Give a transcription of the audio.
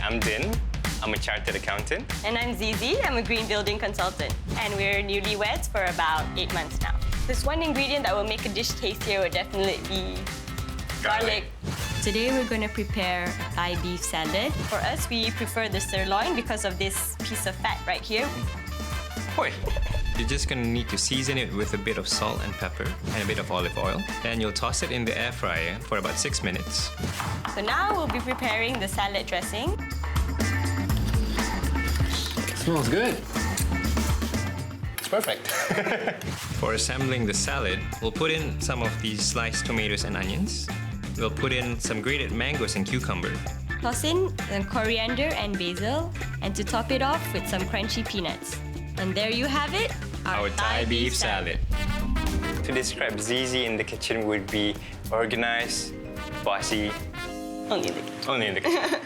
I'm Din. I'm a chartered accountant. And I'm Zizi. I'm a green building consultant. And we're newlyweds for about 8 months now. There's one ingredient that will make a dish tastier would definitely be garlic. Today we're going to prepare a Thai beef salad. For us, we prefer the sirloin because of this piece of fat right here. Oi. You're just gonna need to season it with a bit of salt and pepper and a bit of olive oil. Then you'll toss it in the air fryer for about 6 minutes. So now we'll be preparing the salad dressing. Smells good. It's perfect. For assembling the salad, we'll put in some of these sliced tomatoes and onions. We'll put in some grated mangoes and cucumber. Toss in some coriander and basil, and to top it off with some crunchy peanuts. And there you have it, Our Thai beef salad. To describe Zizi in the kitchen would be organized, bossy, Only in the kitchen. only in the kitchen.